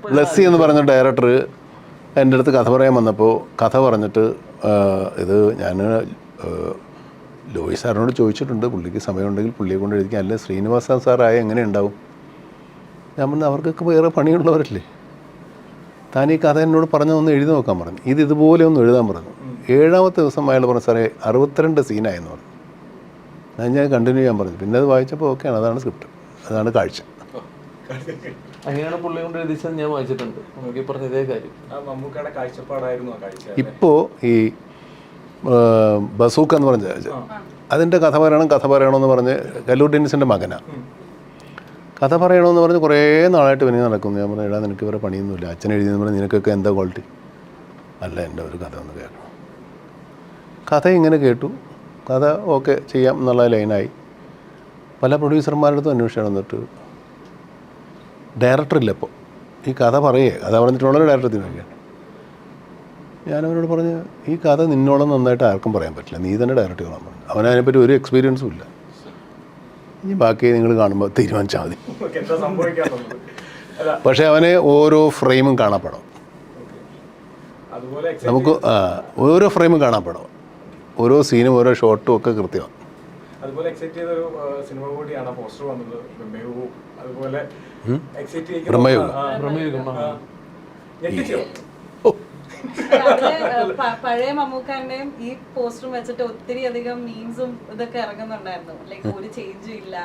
ബ്ലസ്സി എന്ന് പറഞ്ഞ ഡയറക്ടർ എൻ്റെ അടുത്ത് കഥ പറയാൻ വന്നപ്പോൾ കഥ പറഞ്ഞിട്ട് ഇത് ഞാൻ ലോയി സാറിനോട് ചോദിച്ചിട്ടുണ്ട്, പുള്ളിക്ക് സമയമുണ്ടെങ്കിൽ പുള്ളിയെ കൊണ്ട് എഴുതിക്കാൻ, അല്ലെ ശ്രീനിവാസൻ സാറായ എങ്ങനെ ഉണ്ടാവും? ഞാൻ പറഞ്ഞു അവർക്കൊക്കെ വേറെ പണിയുള്ളവരല്ലേ, താൻ ഈ കഥ എന്നോട് പറഞ്ഞൊന്ന് എഴുതി നോക്കാൻ പറഞ്ഞു. ഇതുപോലെ ഒന്ന് എഴുതാൻ പറഞ്ഞു. 7ാമത്തെ ദിവസം അയാൾ പറഞ്ഞു സാറേ 62 സീനായെന്ന് പറഞ്ഞു. ഞാൻ കണ്ടിന്യൂ ചെയ്യാൻ പറഞ്ഞു. പിന്നെ അത് വായിച്ചപ്പോൾ ഓക്കെയാണ്, അതാണ് സ്ക്രിപ്റ്റ്, അതാണ് കാഴ്ച. അങ്ങനെയാണ് പുള്ളി കൊണ്ട് എഴുതിച്ചത് ഞാൻ വായിച്ചിട്ടുണ്ട്. നമുക്ക് പറഞ്ഞ ഇതേ കാര്യം ഇപ്പോൾ ഈ ബസൂക്ക എന്ന് പറഞ്ഞ അതിൻ്റെ കഥ പറയണമെന്ന് പറഞ്ഞ് കല്ലൂർ ഡെന്നിസിൻ്റെ മകനാണ്. കഥ പറയണമെന്ന് പറഞ്ഞ് കുറേ നാളായിട്ട് പിന്നെ നടക്കുന്നു. ഞാൻ പറഞ്ഞു എടാ നിനക്ക് ഇവരെ പണിയൊന്നുമില്ല, അച്ഛൻ എഴുതിയെന്ന് പറഞ്ഞാൽ നിനക്കൊക്കെ എന്താ ക്വാളിറ്റി? അല്ല എൻ്റെ ഒരു കഥ ഒന്ന് കേൾക്കണം. കഥ ഇങ്ങനെ കേട്ടു, കഥ ഓക്കെ ചെയ്യാം എന്നുള്ള ലൈനായി. പല പ്രൊഡ്യൂസർമാരുടെ അടുത്തും അന്വേഷിച്ചാണ്. എന്നിട്ട് ഡയറക്ടറില്ല ഇപ്പോൾ, ഈ കഥ കഥ പറഞ്ഞിട്ടുള്ളൊരു ഡയറക്ടർ തീരുമാനിക്കുകയാണ്. ഞാനവനോട് പറഞ്ഞ് ഈ കഥ നിന്നോളം നന്നായിട്ട് ആർക്കും പറയാൻ പറ്റില്ല, നീ തന്നെ ഡയറക്റ്റ് ചെയ്യാൻ പറഞ്ഞു. അവനതിനെപ്പറ്റി ഒരു എക്സ്പീരിയൻസും ഇല്ല. ഇനി ബാക്കി നിങ്ങൾ കാണുമ്പോൾ തീരുമാനിച്ചാൽ മതി. പക്ഷേ അവനെ ഓരോ ഫ്രെയിമും കാണപ്പെടണം, നമുക്ക് ഓരോ ഫ്രെയിമും കാണപ്പെടണം, ഓരോ സീനും ഓരോ ഷോട്ടും ഒക്കെ കൃത്യമാണ്. അതുപോലെ എക്സൈറ്റ് ചെയ്ത ഒരു സിനിമ കൂടിയാണ് പോസ്റ്റർ വന്നത്, അതുപോലെ പഴയ മമ്മൂക്കാന്റെയും ഈ പോസ്റ്ററും വെച്ചിട്ട് ഒത്തിരി അധികം മീംസും ഇതൊക്കെ ഇറങ്ങുന്നുണ്ടായിരുന്നു. ലൈക്ക് ഒരു ചേഞ്ചും ഇല്ല,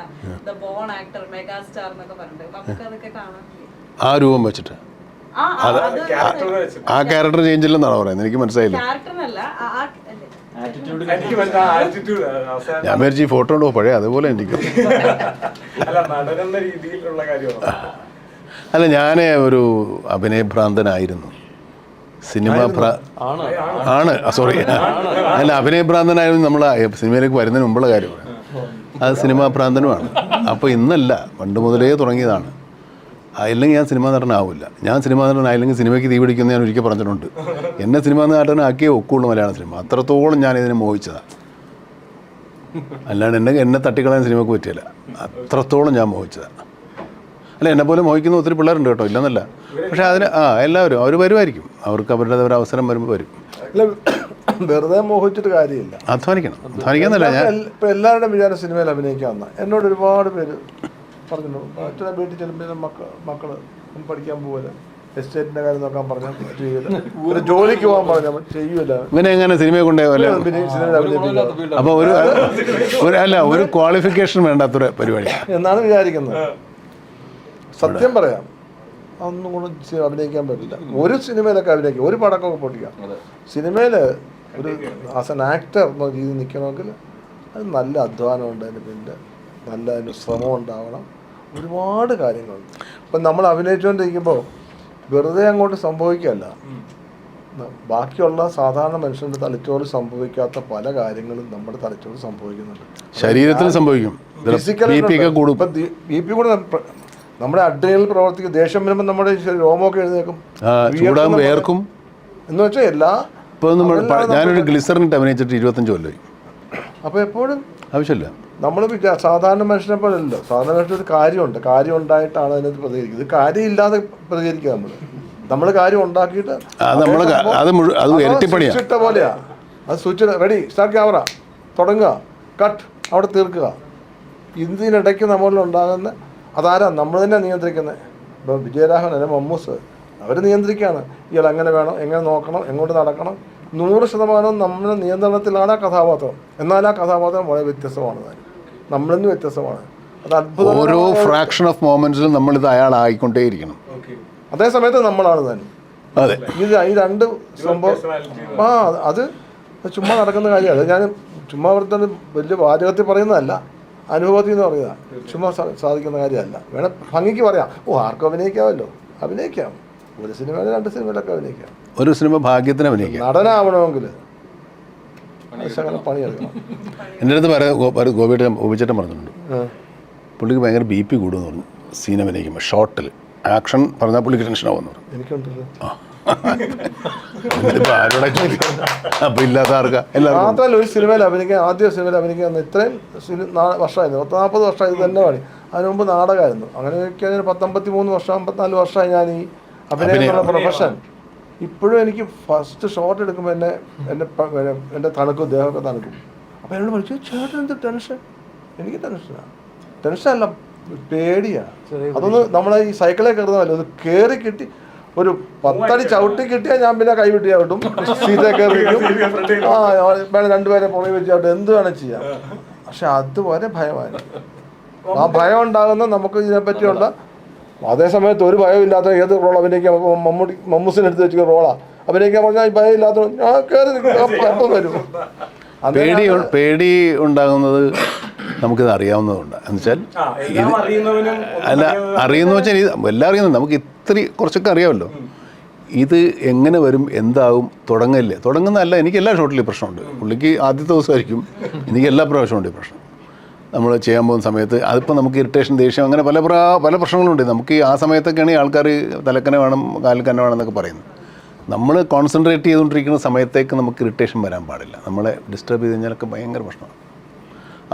the born actor mega star എന്നൊക്കെ പറഞ്ഞിട്ട് നമുക്ക് അതൊക്കെ കാണാൻ ആ രൂപം വെച്ചിട്ട് ആ ക്യാരക്ടർ ചേഞ്ച് ഇല്ലെന്നാണോ പറയുന്നത്? എനിക്ക് മനസ്സിലായില്ല. ക്യാരക്ടറിനല്ല, ഞാൻ വിചാരിച്ചു ഈ ഫോട്ടോ ഉണ്ടോ പഴയ അതുപോലെ എനിക്ക്. അല്ല ഞാൻ ഒരു അഭിനയഭ്രാന്തനായിരുന്നു, സിനിമ ആണ്, സോറി അല്ല അഭിനയഭ്രാന്തനായിരുന്നു. നമ്മൾ സിനിമയിലേക്ക് വരുന്നതിന് മുമ്പുള്ള കാര്യമാണ്, അത് സിനിമാ ഭ്രാന്തനുമാണ്. അപ്പോൾ ഇന്നല്ല, പണ്ട് മുതലേ തുടങ്ങിയതാണ്. അല്ലെങ്കിൽ ഞാൻ സിനിമാ നടനാവില്ല. ഞാൻ സിനിമാ നടനായില്ലെങ്കിൽ സിനിമയ്ക്ക് തീ പിടിക്കുന്ന ഞാൻ ഒരിക്കൽ പറഞ്ഞിട്ടുണ്ട്. എന്നെ സിനിമാ നടനാക്കിയേ ഒക്കുള്ളൂ മലയാള സിനിമ. അത്രത്തോളം ഞാൻ ഇതിനെ മോഹിച്ചതാണ്. അല്ലാണ്ട് എന്നെ തട്ടിക്കളയാൻ സിനിമയ്ക്ക് പറ്റിയില്ല, അത്രത്തോളം ഞാൻ മോഹിച്ചതാണ്. അല്ല എന്നെ പോലെ മോഹിക്കുന്ന ഒത്തിരി പിള്ളേരുണ്ട് കേട്ടോ, ഇല്ലെന്നല്ല. പക്ഷേ അതിന് എല്ലാവരും അവർ വരുമായിരിക്കും, അവർക്ക് അവരുടെ ഒരു അവസരം വരുമ്പോൾ വരും. വെറുതെ മോഹിച്ചിട്ട് കാര്യമില്ല, അധ്വാനിക്കാന്നല്ല. ഞാൻ ഇപ്പം എല്ലാവരുടെയും വിചാരം സിനിമയിൽ അഭിനയിക്കാമെന്ന. എന്നോട് ഒരുപാട് പേര് പറഞ്ഞു, അച്ഛനെ വീട്ടിൽ ചെല്ലുമ്പോൾ മക്കള് പഠിക്കാൻ പോകില്ല, എസ്റ്റേറ്റിന്റെ കാര്യം നോക്കാൻ പറഞ്ഞാൽ ചെയ്യില്ല, ഒരു ജോലിക്ക് പോകാൻ പറഞ്ഞാൽ ചെയ്യൂല. ഇവനെ എങ്ങനെ സിനിമയെ കൊണ്ടുപോയല്ലേ? അപ്പോൾ ഒരു ക്വാളിഫിക്കേഷൻ വേണ്ടാത്തൊരു പരിപാടി എന്നാണ് വിചാരിക്കുന്നത്. സത്യം പറയാം, അതൊന്നും കൂടെ അഭിനയിക്കാൻ പറ്റില്ല. ഒരു സിനിമയിലൊക്കെ അഭിനയിക്കാം, ഒരു പടക്കമൊക്കെ പൊട്ടിക്കാം. സിനിമയിൽ ഒരു ആസ് എൻ ആക്ടർ എന്ന രീതിയിൽ നിൽക്കണമെങ്കിൽ അത് നല്ല അധ്വാനമുണ്ട്, അതിന് പിന്നെ നല്ല അതിന് ശ്രമം ഉണ്ടാവണം, ഒരുപാട് കാര്യങ്ങളുണ്ട്. ഇപ്പം നമ്മൾ അഭിനയിച്ചുകൊണ്ടിരിക്കുമ്പോൾ വെറുതെ അങ്ങോട്ട് സംഭവിക്കുകയല്ല, ബാക്കിയുള്ള സാധാരണ മനുഷ്യൻ്റെ തലച്ചോറ് സംഭവിക്കാത്ത പല കാര്യങ്ങളും നമ്മുടെ തലച്ചോറ് സംഭവിക്കുന്നുണ്ട്, ശരീരത്തിൽ സംഭവിക്കും. ഫിസിക്കലി ബി പി കൂടെ നമ്മുടെ അഡ്രിനൽ പ്രവർത്തിക്കും. ദേഷ്യം വരുമ്പോൾ നമ്മുടെ രോമമൊക്കെ എഴുന്നേക്കും, വേർക്കും. എന്ന് വെച്ചാൽ എല്ലാ ഞാനൊരു ഗ്ലിസറിനിട്ട് അഭിനയിച്ചിട്ട് 25 കൊല്ലമായി. അപ്പോൾ എപ്പോഴും ആവശ്യമില്ല. നമ്മൾ സാധാരണ മനുഷ്യനെ പോലെ അല്ലല്ലോ. സാധാരണ മനുഷ്യൻ ഒരു കാര്യമുണ്ട്, കാര്യം ഉണ്ടായിട്ടാണ് അതിനകത്ത് പ്രതികരിക്കുന്നത്. കാര്യം ഇല്ലാതെ പ്രതികരിക്കുക. നമ്മൾ കാര്യം ഉണ്ടാക്കിയിട്ട് സ്വിച്ചിട്ട പോലെയാ. അത് സ്വിച്ച് റെഡി, സ്റ്റാർട്ട് ക്യാമറ, തുടങ്ങുക, കട്ട്, അവിടെ തീർക്കുക. ഇതിനിടയ്ക്ക് നമ്മളിലുണ്ടാകുന്ന അതാരാ? നമ്മൾ തന്നെ നിയന്ത്രിക്കുന്നത്. ഇപ്പം വിജയരാഘവൻ അല്ലെ മമ്മൂസ് അവർ നിയന്ത്രിക്കുകയാണ്. ഇയാൾ എങ്ങനെ വേണം, എങ്ങനെ നോക്കണം, എങ്ങോട്ട് നടക്കണം. 100% നമ്മുടെ നിയന്ത്രണത്തിലാണ് ആ കഥാപാത്രം. എന്നാൽ ആ കഥാപാത്രം വളരെ വ്യത്യസ്തമാണ്, നമ്മളിൽ നിന്ന് വ്യത്യസ്തമാണ്. അത് അത്ഭുതം. ഓരോ ഫ്രാക്ഷൻ ഓഫ് മൊമെന്റ്സിലും നമ്മളിത് അയാളായിക്കൊണ്ടേയിരിക്കണം. അതേ സമയത്ത് നമ്മളാണ് തന്നെ. അതെ, ഈ രണ്ട് സംഭവം അത് ചുമ്മാ നടക്കുന്ന കാര്യമാണ്. അത് ഞാൻ ചുമ്മാ അവിടുത്തെ വലിയ വാചകത്തിൽ പറയുന്നതല്ല, അനുഭവത്തിൽ നിന്ന് പറയുക. ചുമ്മാ സാധിക്കുന്ന കാര്യമല്ല. വേണം ഭംഗിക്ക് പറയാം, ആർക്കും അഭിനയിക്കാമല്ലോ, അഭിനയിക്കാം. ഒരു സിനിമയിൽ 2 സിനിമയിലൊക്കെ അഭിനയിക്കാം. ഒരു സിനിമ ഭാഗ്യത്തിന് അഭിനയിക്കാം. നടനാവണമെങ്കിൽ അങ്ങനെ പണിയെടുക്കണം. എൻ്റെ അടുത്ത് ഗോപിച്ചേട്ടൻ പറഞ്ഞിട്ടുണ്ട്, പുള്ളിക്ക് ഭയങ്കര BP കൂടുമെന്ന് പറഞ്ഞു സീൻ അഭിനയിക്കുമ്പോൾ. ഷോർട്ടിൽ ആക്ഷൻ പറഞ്ഞാൽ പുള്ളിക്ക് ടെൻഷൻ ആവുമെന്ന് പറഞ്ഞു. എനിക്കുണ്ടല്ലോ. അപ്പോൾ ഇല്ലാത്ത ആർക്കാ? മാത്രമല്ല, ഒരു സിനിമയിൽ അഭിനയിക്കാൻ, ആദ്യ സിനിമയിൽ അഭിനയിക്കാൻ ഇത്രയും വർഷമായിരുന്നു, 40 വർഷമായി. ഇത് തന്നെ പണി. അതിന് മുമ്പ് നാടകമായിരുന്നു. അങ്ങനെ 53 വർഷം 54 വർഷമായി ഞാൻ ഈ അഭിനയം പ്രൊഫഷൻ. ഇപ്പോഴും എനിക്ക് ഫസ്റ്റ് ഷോട്ട് എടുക്കുമ്പോൾ എൻ്റെ തണുക്കും, ദേഹമൊക്കെ തണുക്കും. അപ്പോൾ എന്നോട് വിളിച്ചു, ചേട്ടൻ എന്ത് ടെൻഷൻ? എനിക്ക് ടെൻഷനല്ല, പേടിയാണ്. അതൊന്ന് നമ്മളെ ഈ സൈക്കിളെ കയറുന്നതല്ല, അത് കയറി കിട്ടി ഒരു 10 അടി ചവിട്ടി കിട്ടിയാൽ ഞാൻ പിന്നെ കൈവിട്ടി ചവിട്ടും, സീറ്റേ കയറി നിൽക്കും. വേണം രണ്ടുപേരെ പുറകെ വെച്ച് ചവിട്ടും, എന്ത് വേണം ചെയ്യാം. പക്ഷെ അതുവരെ ഭയമാണ്. ആ ഭയം ഉണ്ടാകുന്ന നമുക്ക് ഇതിനെപ്പറ്റിയുള്ള, അതേ സമയത്ത് ഒരു ഭയമില്ലാത്ത ഏത് റോൾ അഭിനയിക്കാൻ മമ്മൂസിനെ എടുത്ത് വെച്ച റോളാണ് അഭിനയിക്കാൻ പറഞ്ഞാൽ ഭയം ഇല്ലാത്ത ഞാൻ കയറി അപ്പം വരും. പേടി ഉണ്ടാകുന്നത് നമുക്കിത് അറിയാവുന്നതുകൊണ്ട് എന്നുവെച്ചാൽ അല്ല അറിയുന്ന വെച്ചാൽ എല്ലാം അറിയുന്നത് നമുക്ക് കുറച്ചൊക്കെ അറിയാമല്ലോ. ഇത് എങ്ങനെ വരും, എന്താവും, തുടങ്ങുന്നതല്ല. എനിക്ക് എല്ലാ ഷോട്ടിലും പ്രശ്നമുണ്ട്. പുള്ളിക്ക് ആദ്യത്തെ ദിവസമായിരിക്കും, എനിക്ക് എല്ലാ പ്രാവശ്യമുണ്ട് ഈ പ്രശ്നം. നമ്മൾ ചെയ്യാൻ പോകുന്ന സമയത്ത് അതിപ്പോൾ നമുക്ക് ഇറിറ്റേഷൻ, ദേഷ്യം, അങ്ങനെ പല പ്രശ്നങ്ങളുണ്ട്. നമുക്ക് ആ സമയത്തൊക്കെയാണ് ആൾക്കാർ തലക്കന വേണം, കാൽക്കന വേണം എന്നൊക്കെ പറയുന്നത്. നമ്മൾ കോൺസെൻട്രേറ്റ് ചെയ്തുകൊണ്ടിരിക്കുന്ന സമയത്തേക്ക് നമുക്ക് ഇറിറ്റേഷൻ വരാൻ പാടില്ല. നമ്മളെ ഡിസ്റ്റർബ് ചെയ്ത് കഴിഞ്ഞാലൊക്കെ ഭയങ്കര പ്രശ്നമാണ്.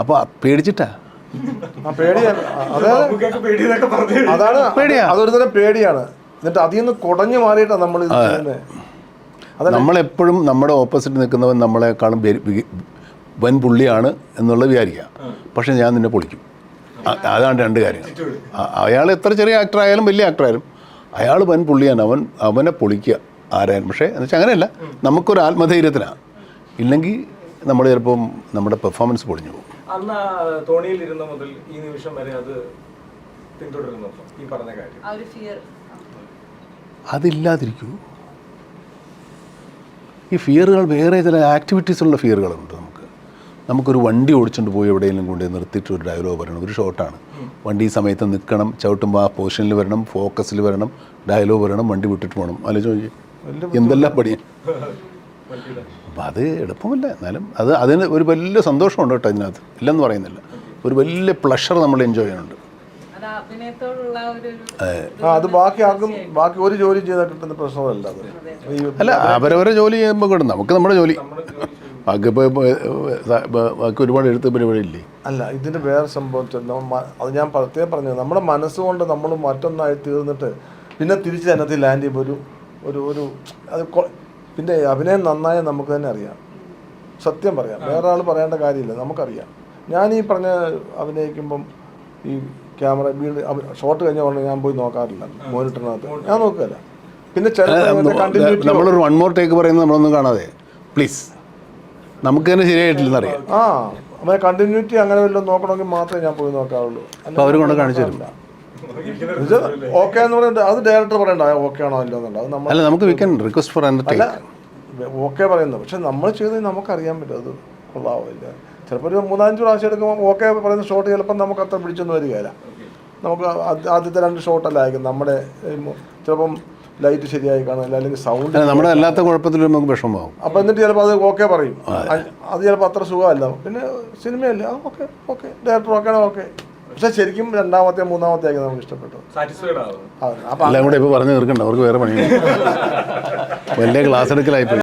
അപ്പോൾ പേടിച്ചിട്ടാ അതാണ് അതൊരു തരം പേടിയാണ്. എന്നിട്ട് അതിൽ നിന്ന് കുടഞ്ഞു മാറിയിട്ടാണ് നമ്മൾ നമ്മളെപ്പോഴും നമ്മുടെ ഓപ്പോസിറ്റ് നിൽക്കുന്നവൻ നമ്മളെക്കാളും വൻ പുള്ളിയാണ് എന്നുള്ളത് വിചാരിക്കുക. പക്ഷെ ഞാൻ നിന്നെ പൊളിക്കും. അതാണ് രണ്ട് കാര്യങ്ങൾ. അയാൾ എത്ര ചെറിയ ആക്ടറായാലും വലിയ ആക്ടറായാലും അയാൾ വൻ പുള്ളിയാണ്, അവനെ പൊളിക്കുക ആരായാലും. പക്ഷേ എന്ന് വെച്ചാൽ അങ്ങനെയല്ല, നമുക്കൊരു ആത്മധൈര്യത്തിനാണ്. ഇല്ലെങ്കിൽ നമ്മൾ ചിലപ്പം നമ്മുടെ പെർഫോമൻസ് പൊളിഞ്ഞു പോകും. അന്ന് തോണിയിലിരുന്ന മുതൽ ഈ നിമിഷം വരെ അത് പിന്തുടരുന്നു ഈ പറഞ്ഞ കാര്യം. അതില്ലാതിരിക്കൂ. ഈ ഫിയറുകൾ വേറെ ചില ആക്ടിവിറ്റീസുള്ള ഫിയറുകളുണ്ട്. നമുക്കൊരു വണ്ടി ഓടിച്ചുകൊണ്ട് പോയി എവിടെയെങ്കിലും കൊണ്ട് നിർത്തിയിട്ട് ഒരു ഡയലോഗ് പറയണം, ഒരു ഷോട്ടാണ്. വണ്ടി ഈ സമയത്ത് നിൽക്കണം, ചവിട്ടുമ്പോൾ ആ പൊസിഷനിൽ വരണം, ഫോക്കസിൽ വരണം, ഡയലോഗ് പറയണം, വണ്ടി വിട്ടിട്ട് പോകണം. ആലോചിച്ച് എന്തെല്ലാം പണിയാണ്. അപ്പം അത് എളുപ്പമല്ല. എന്നാലും അതിന് ഒരു വലിയ സന്തോഷമുണ്ട് കേട്ടോ ഇതിനകത്ത്, ഇല്ലെന്ന് പറയുന്നില്ല. ഒരു വലിയ പ്ലഷർ നമ്മൾ എൻജോയ് ചെയ്യുന്നുണ്ട്. അത് ബാക്കി ഒരു ജോലി ചെയ്താൽ കിട്ടുന്ന പ്രശ്നമല്ല. അല്ല, അവരവരെ ജോലി ചെയ്യുമ്പോൾ കിട്ടും, നമുക്ക് നമ്മുടെ ജോലി ബാക്കി ഒരുപാട് എഴുത്ത് പരിപാടിയില്ലേ. അല്ല, ഇതിൻ്റെ വേറെ സംഭവം അത് ഞാൻ പ്രത്യേകം പറഞ്ഞത്, നമ്മുടെ മനസ്സുകൊണ്ട് നമ്മൾ മറ്റൊന്നായി തീർന്നിട്ട് പിന്നെ തിരിച്ച് അതിനകത്ത് ലാൻഡ് ചെയ്യുമ്പോൾ ഒരു അത് പിന്നെ അഭിനയം നന്നായി നമുക്ക് തന്നെ അറിയാം. സത്യം പറയാം, വേറെ ആൾ പറയേണ്ട കാര്യമില്ല, നമുക്കറിയാം. ഞാൻ ഈ പറഞ്ഞ അഭിനയിക്കുമ്പം ഈ ക്യാമറ ഷോട്ട് കഴിഞ്ഞ ഉടനെ ഞാൻ പോയി നോക്കാറില്ല, മോണിറ്ററിനകത്ത് ഞാൻ നോക്കില്ല. പിന്നെ നമ്മളൊരു 1 more ടേക്ക് പറയുന്നത് നമ്മളൊന്നും കാണാതെ പ്ലീസ്, നമുക്ക് തന്നെ ശരിയായിട്ടില്ലെന്നറിയാം. അങ്ങനെ കണ്ടിന്യൂറ്റി അങ്ങനെ വല്ലതും നോക്കണമെങ്കിൽ മാത്രമേ ഞാൻ പോയി നോക്കാറുള്ളൂ. അപ്പോൾ അവർ കൊണ്ട് കാണിച്ചു തരും. ഇത് ഓക്കെ എന്ന് പറയുന്നത് അത് ഡയറക്ടർ പറയണ്ട ഓക്കെ ആണോ അല്ലോ എന്നുള്ളത്. അത് അല്ല, നമുക്ക് വി ക്യാൻ റിക്വസ്റ്റ് ഫോർ അല്ല ഓക്കെ പറയുന്നത്. പക്ഷെ നമ്മൾ ചെയ്ത് നമുക്കറിയാൻ പറ്റും അത് കൊള്ളാവില്ല. ചിലപ്പോൾ ഒരു 3-5 പ്രാവശ്യം എടുക്കുമ്പോൾ ഓക്കെ പറയുന്ന ഷോട്ട് ചിലപ്പം നമുക്ക് അത്ര പിടിച്ചൊന്നും വരികയില്ല. നമുക്ക് ആദ്യത്തെ 2 ഷോട്ടല്ല ആയിരിക്കും നമ്മുടെ, ചിലപ്പം ലൈറ്റ് ശരിയായി കാണില്ല, അല്ലെങ്കിൽ സൗണ്ട് നമ്മുടെ അല്ലാത്ത കുഴപ്പത്തിൽ നമുക്ക് വിഷമമാകും. അപ്പം എന്നിട്ട് ചിലപ്പോൾ അത് ഓക്കെ പറയും, അത് ചിലപ്പോൾ അത്ര സുഖമല്ല. പിന്നെ സിനിമയല്ലേ, ഓക്കെ ഓക്കെ ഡയറക്ടർ ഓക്കെ ആണോ ഓക്കെ. പക്ഷെ ശരിക്കും 2ാമത്തെ 3ാമത്തെ ആയിരിക്കും നമുക്ക് ഇഷ്ടപ്പെട്ടു. എല്ലാം കൂടെ ഇപ്പോൾ പറഞ്ഞു തീർക്കണ്ട, അവർക്ക് വേറെ പണിയുണ്ട്. വലിയ ക്ലാസ് എടുക്കലായിപ്പോയി.